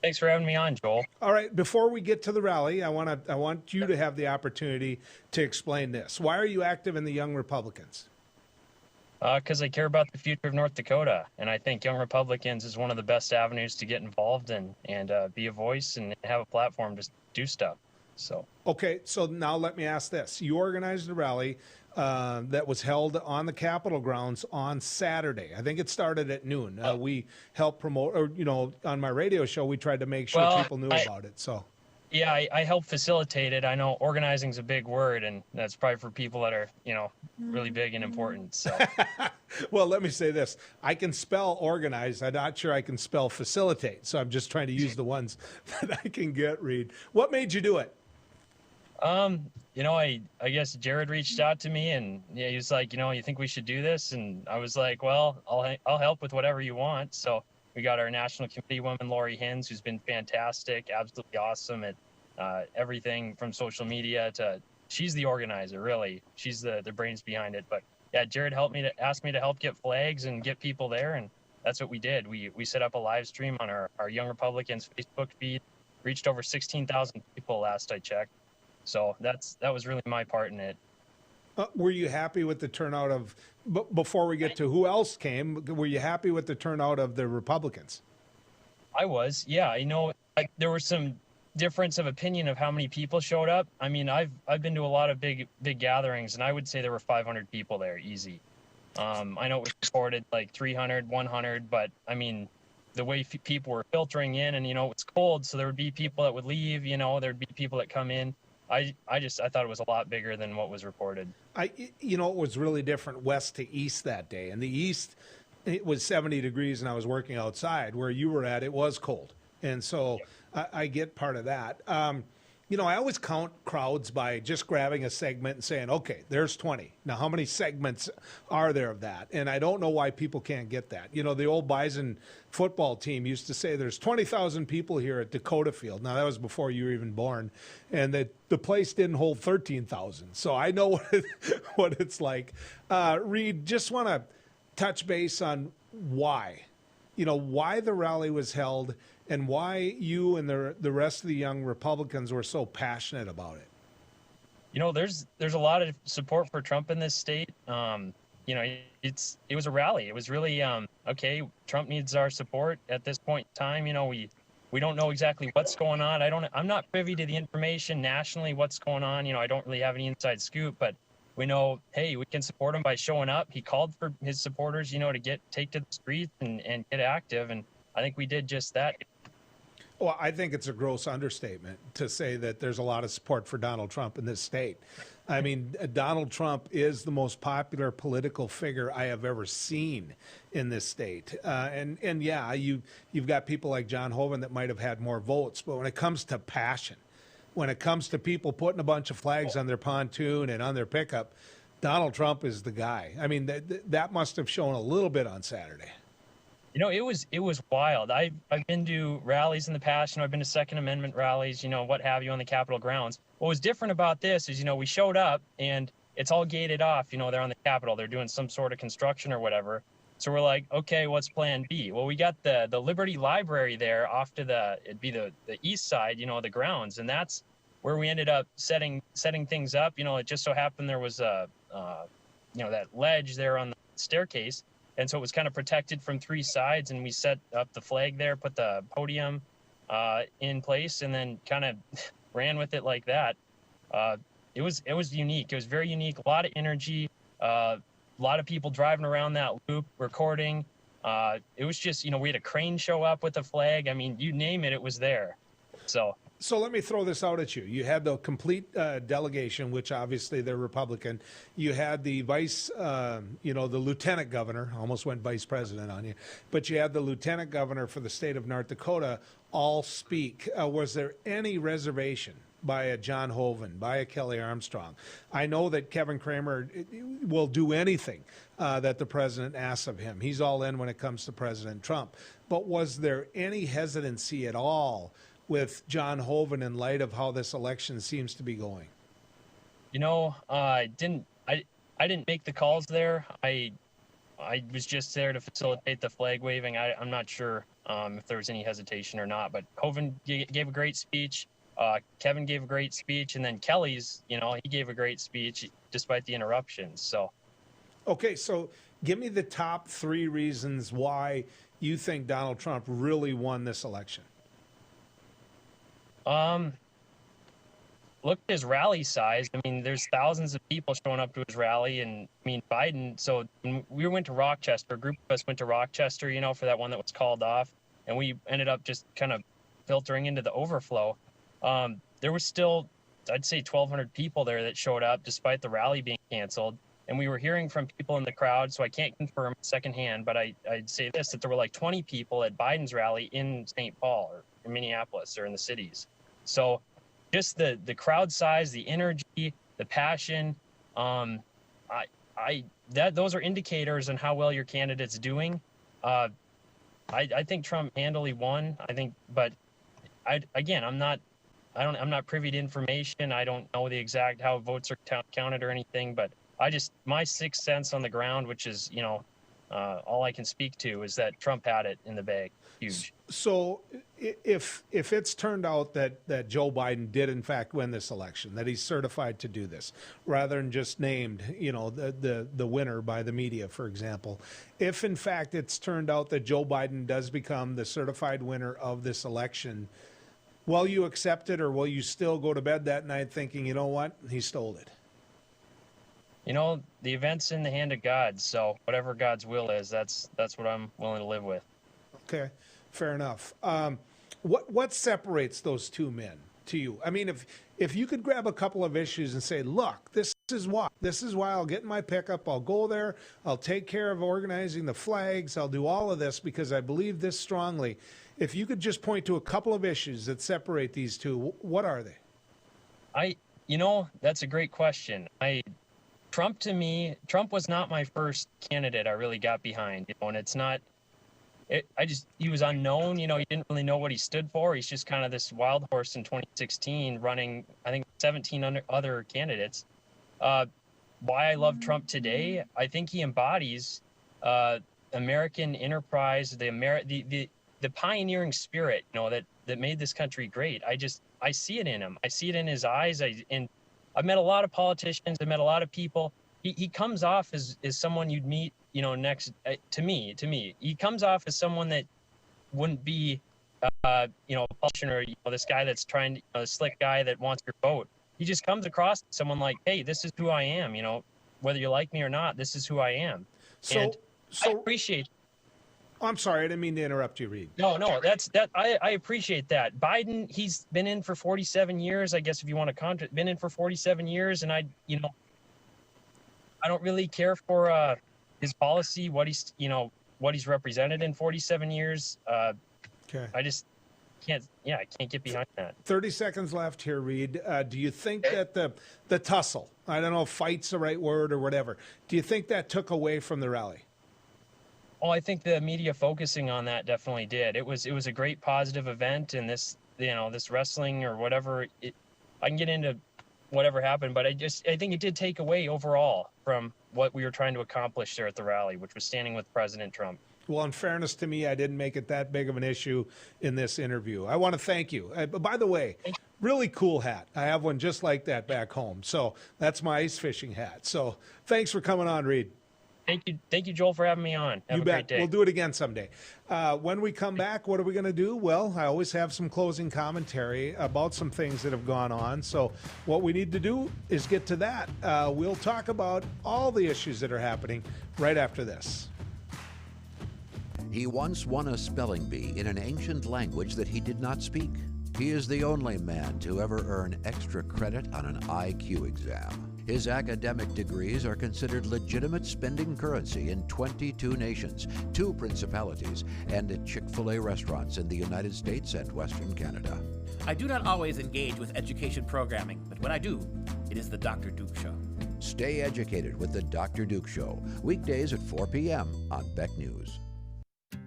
Thanks for having me on, Joel. All right, before we get to the rally, I want you to have the opportunity to explain this. Why are you active in the Young Republicans? Because I care about the future of North Dakota, and I think Young Republicans is one of the best avenues to get involved in and be a voice and have a platform to do stuff. So okay, so now let me ask this. You organized a rally that was held on the Capitol grounds on Saturday. I think it started at noon. We helped promote, or, on my radio show, we tried to make sure people knew about it. So yeah, I helped facilitate it. I know organizing is a big word, and that's probably for people that are, really big and important. So well, let me say this. I can spell organize. I'm not sure I can spell facilitate. So I'm just trying to use the ones that I can get, Reed. What made you do it? I guess Jared reached out to me and he was like, you think we should do this? And I was like, well, I'll help with whatever you want. So we got our national committee woman, Lori Hins, who's been fantastic, absolutely awesome at everything from social media to, she's the organizer, really. She's the brains behind it. But yeah, Jared asked me to help get flags and get people there. And that's what we did. We set up a live stream on our Young Republicans Facebook feed, reached over 16,000 people last I checked. So that was really my part in it. Were you happy with the turnout of, before we get to who else came, were you happy with the turnout of the Republicans? I was, yeah. There was some difference of opinion of how many people showed up. I mean, I've been to a lot of big gatherings, and I would say there were 500 people there, easy. I know it was reported like 300, 100, but I mean, the way people were filtering in, and it's cold, so there would be people that would leave. There'd be people that come in. I thought it was a lot bigger than what was reported. It was really different west to east that day. In the east, it was 70 degrees and I was working outside. Where you were at, it was cold. And so I get part of that. I always count crowds by just grabbing a segment and saying, okay, there's 20. Now, how many segments are there of that? And I don't know why people can't get that. The old Bison football team used to say there's 20,000 people here at Dakota Field. Now, that was before you were even born. And the place didn't hold 13,000. So I know what it's like. Reed, just want to touch base on why. Why the rally was held and why you and the rest of the Young Republicans were so passionate about it. There's a lot of support for Trump in this state. it was a rally. It was really, okay, Trump needs our support at this point in time. We don't know exactly what's going on. I'm not privy to the information nationally, what's going on. I don't really have any inside scoop, but we know, hey, we can support him by showing up. He called for his supporters, to take to the streets and get active. And I think we did just that. Well, I think it's a gross understatement to say that there's a lot of support for Donald Trump in this state. I mean, Donald Trump is the most popular political figure I have ever seen in this state. And yeah, you've got people like John Hoeven that might have had more votes. But when it comes to passion, when it comes to people putting a bunch of flags on their pontoon and on their pickup, Donald Trump is the guy. I mean, that must have shown a little bit on Saturday. It was wild. I've been to rallies in the past. I've been to Second Amendment rallies, what have you, on the Capitol grounds. What was different about this is, we showed up and it's all gated off. They're on the Capitol. They're doing some sort of construction or whatever. So we're like, okay, what's plan B? Well, we got the Liberty Library there off to it'd be the east side, the grounds. And that's where we ended up setting things up. It just so happened there was that ledge there on the staircase. And so it was kind of protected from three sides, and we set up the flag there, put the podium in place, and then kind of ran with it like that. It was unique. It was very unique. A lot of energy. A lot of people driving around that loop, recording. It was just, we had a crane show up with a flag. I mean, you name it, it was there. So let me throw this out at you. You had the complete delegation, which obviously they're Republican. You had the the lieutenant governor, almost went vice president on you, but you had the lieutenant governor for the state of North Dakota all speak. Was there any reservation by a John Hoeven, by a Kelly Armstrong? I know that Kevin Cramer will do anything that the president asks of him. He's all in when it comes to President Trump. But was there any hesitancy at all with John Hoeven in light of how this election seems to be going? I didn't make the calls there. I was just there to facilitate the flag waving. I'm not sure if there was any hesitation or not, but Hoeven gave a great speech. Kevin gave a great speech, and then Kelly's, he gave a great speech despite the interruptions. So, okay, so give me the top three reasons why you think Donald Trump really won this election. Look at his rally size. I mean, there's thousands of people showing up to his rally, and Biden. So when we went to Rochester, a group of us went to Rochester, for that one that was called off, and we ended up just kind of filtering into the overflow. There was still, I'd say, 1,200 people there that showed up despite the rally being canceled. And we were hearing from people in the crowd, so I can't confirm secondhand, but I'd say this, that there were like 20 people at Biden's rally in St. Paul or in Minneapolis or in the cities. So just the crowd size, the energy, the passion, those are indicators on how well your candidate's doing. I think Trump handily won. But I'm not privy to information. I don't know the exact how votes are counted or anything, but my sixth sense on the ground, which is, all I can speak to, is that Trump had it in the bag. Huge. So if it's turned out that Joe Biden did in fact win this election, that he's certified to do this, rather than just named, the winner by the media, for example, if in fact it's turned out that Joe Biden does become the certified winner of this election, will you accept it, or will you still go to bed that night thinking, you know what, he stole it? The event's in the hand of God, so whatever God's will is, that's what I'm willing to live with. Okay, fair enough. What separates those two men to you? I mean, if you could grab a couple of issues and say, look, this is why I'll get in my pickup, I'll go there, I'll take care of organizing the flags, I'll do all of this because I believe this strongly. If you could just point to a couple of issues that separate these two, what are they? That's a great question. Trump was not my first candidate I really got behind, and it's not, he was unknown, he didn't really know what he stood for. He's just kind of this wild horse in 2016 running, I think, 17 other candidates. Why I love Trump today, I think he embodies American enterprise, the pioneering spirit, that made this country great. I see it in him. I see it in his eyes. I've met a lot of politicians. I've met a lot of people. he comes off as someone you'd meet, next to me. He comes off as someone that wouldn't be, a politician or this guy that's trying to, a slick guy that wants your vote. He just comes across as someone like, hey, this is who I am. Whether you like me or not, this is who I am. So I appreciate. I'm sorry, I didn't mean to interrupt you, Reed. No, I appreciate that. Biden, he's been in for 47 years. I guess if you want to contract, been in for 47 years, and I don't really care for his policy, what he's represented in 47 years. Okay. I just can't get behind that. 30 seconds left here, Reed. Do you think that the tussle, I don't know if fight's the right word or whatever, do you think that took away from the rally? Well, I think the media focusing on that definitely did. It was a great positive event, and this wrestling or whatever, I can get into whatever happened, but I think it did take away overall from what we were trying to accomplish there at the rally, which was standing with President Trump. Well, in fairness to me, I didn't make it that big of an issue in this interview. I want to thank you. By the way, really cool hat. I have one just like that back home. So that's my ice fishing hat. So thanks for coming on, Reed. Thank you, Joel, for having me on. Have You a bet. great day. We'll do it again someday. When we come back, what are we going to do? Well, I always have some closing commentary about some things that have gone on. So what we need to do is get to that. We'll talk about all the issues that are happening right after this. He once won a spelling bee in an ancient language that he did not speak. He is the only man to ever earn extra credit on an IQ exam. His academic degrees are considered legitimate spending currency in 22 nations, 2 principalities, and at Chick-fil-A restaurants in the United States and Western Canada. I do not always engage with education programming, but when I do, it is the Dr. Duke Show. Stay educated with the Dr. Duke Show, weekdays at 4 p.m. on Beck News.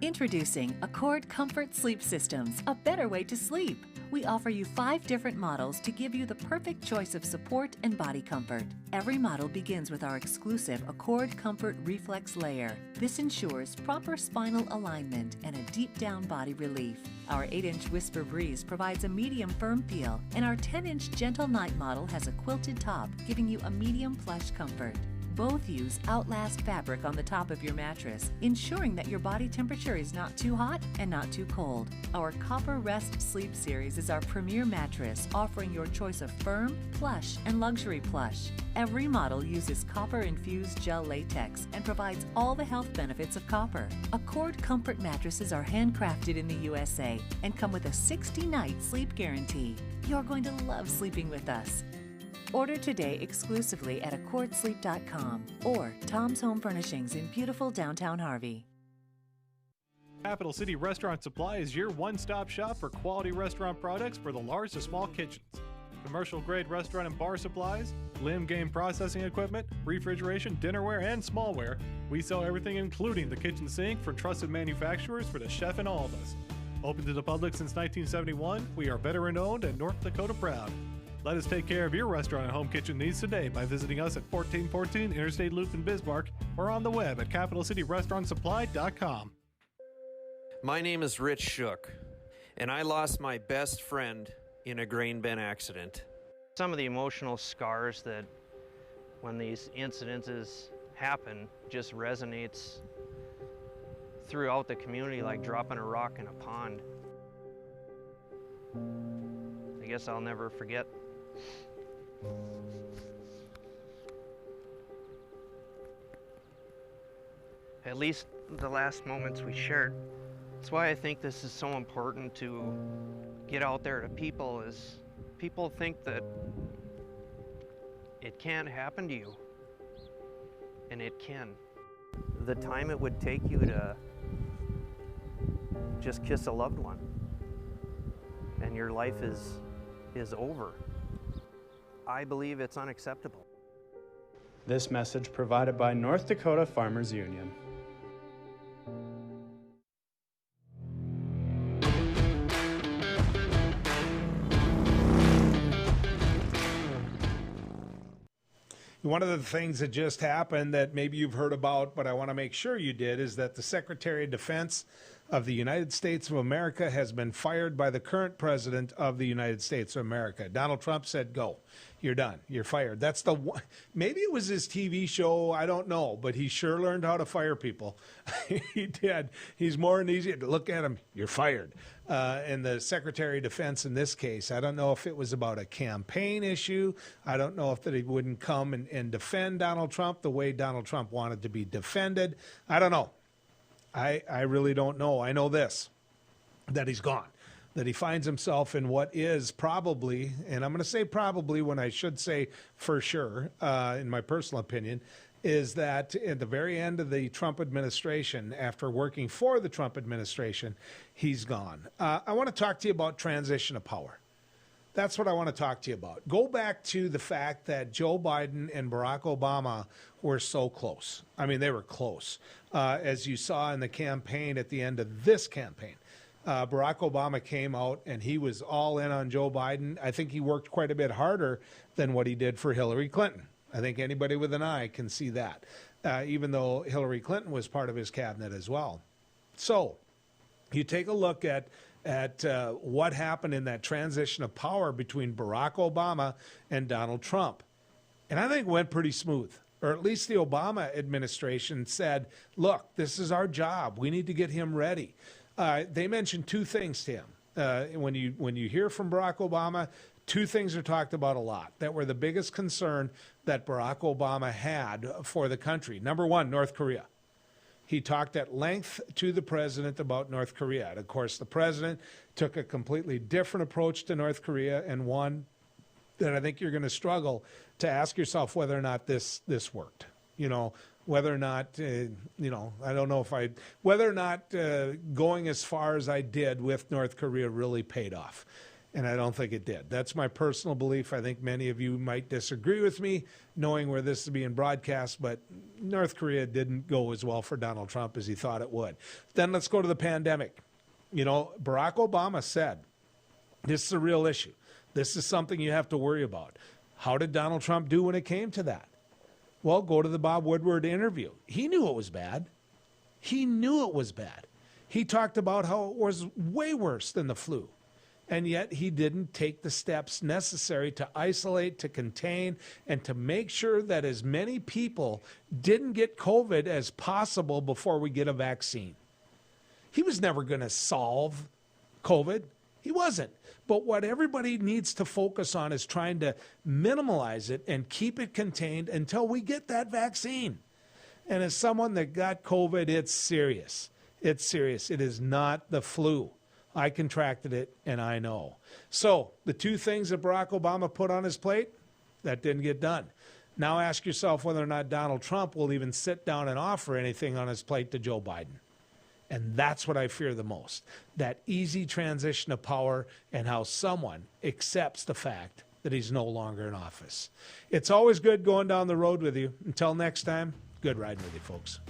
Introducing Accord Comfort Sleep Systems, a better way to sleep. We offer you 5 different models to give you the perfect choice of support and body comfort. Every model begins with our exclusive Accord Comfort Reflex Layer. This ensures proper spinal alignment and a deep down body relief. Our 8-inch Whisper Breeze provides a medium firm feel, and our 10-inch Gentle Night model has a quilted top, giving you a medium plush comfort. Both use Outlast fabric on the top of your mattress, ensuring that your body temperature is not too hot and not too cold. Our Copper Rest Sleep Series is our premier mattress, offering your choice of firm, plush, and luxury plush. Every model uses copper-infused gel latex and provides all the health benefits of copper. Accord Comfort mattresses are handcrafted in the USA and come with a 60-night sleep guarantee. You're going to love sleeping with us. Order today exclusively at AccordSleep.com or Tom's Home Furnishings in beautiful downtown Harvey. Capital City Restaurant Supply is your one-stop shop for quality restaurant products for the large to small kitchens. Commercial-grade restaurant and bar supplies, limb game processing equipment, refrigeration, dinnerware, and smallware. We sell everything including the kitchen sink for trusted manufacturers for the chef and all of us. Open to the public since 1971, we are veteran-owned and North Dakota proud. Let us take care of your restaurant and home kitchen needs today by visiting us at 1414 Interstate Loop in Bismarck or on the web at capitalcityrestaurantsupply.com. My name is Rich Shook, and I lost my best friend in a grain bin accident. Some of the emotional scars that when these incidences happen just resonates throughout the community like dropping a rock in a pond. I guess I'll never forget. At least the last moments we shared. That's why I think this is so important to get out there to people, is people think that it can't happen to you, and it can. The time it would take you to just kiss a loved one, and your life is over. I believe it's unacceptable. This message provided by North Dakota Farmers Union. One of the things that just happened that maybe you've heard about, but I want to make sure you did, is that the Secretary of Defense of the United States of America has been fired by the current president of the United States of America. Donald Trump said, go. You're done. You're fired. That's the one. Maybe it was his TV show. I don't know, but he sure learned how to fire people. He did. He's more than easy to look at him. You're fired. And the Secretary of Defense in this case, I don't know if it was about a campaign issue. I don't know if that he wouldn't come and defend Donald Trump the way Donald Trump wanted to be defended. I don't know. I really don't know. I know this, that he's gone, that he finds himself in what is probably, and I'm going to say probably when I should say for sure, in my personal opinion, is that at the very end of the Trump administration, after working for the Trump administration, he's gone. I want to talk to you about transition of power. That's what I want to talk to you about. Go back to the fact that Joe Biden and Barack Obama were so close. I mean, they were close. As you saw in the campaign at the end of this campaign, Barack Obama came out and he was all in on Joe Biden. I think he worked quite a bit harder than what he did for Hillary Clinton. I think anybody with an eye can see that, even though Hillary Clinton was part of his cabinet as well. So you take a look at what happened in that transition of power between Barack Obama and Donald Trump. And I think it went pretty smooth, or at least the Obama administration said, look, this is our job. We need to get him ready. They mentioned two things to him. When you hear from Barack Obama, two things are talked about a lot that were the biggest concern that Barack Obama had for the country. Number one, North Korea. He talked at length to the president about North Korea. And of course, the president took a completely different approach to North Korea, and one that I think you're going to struggle to ask yourself whether or not this worked. You know, whether or not, I don't know if whether or not going as far as I did with North Korea really paid off. And I don't think it did. That's my personal belief. I think many of you might disagree with me, knowing where this is being broadcast, but North Korea didn't go as well for Donald Trump as he thought it would. Then let's go to the pandemic. You know, Barack Obama said, this is a real issue. This is something you have to worry about. How did Donald Trump do when it came to that? Well, go to the Bob Woodward interview. He knew it was bad. He knew it was bad. He talked about how it was way worse than the flu. And yet he didn't take the steps necessary to isolate, to contain, and to make sure that as many people didn't get COVID as possible before we get a vaccine. He was never going to solve COVID. He wasn't. But what everybody needs to focus on is trying to minimize it and keep it contained until we get that vaccine. And as someone that got COVID, it's serious. It's serious. It is not the flu. I contracted it, and I know. So the two things that Barack Obama put on his plate, that didn't get done. Now ask yourself whether or not Donald Trump will even sit down and offer anything on his plate to Joe Biden. And that's what I fear the most, that easy transition of power and how someone accepts the fact that he's no longer in office. It's always good going down the road with you. Until next time, good riding with you, folks.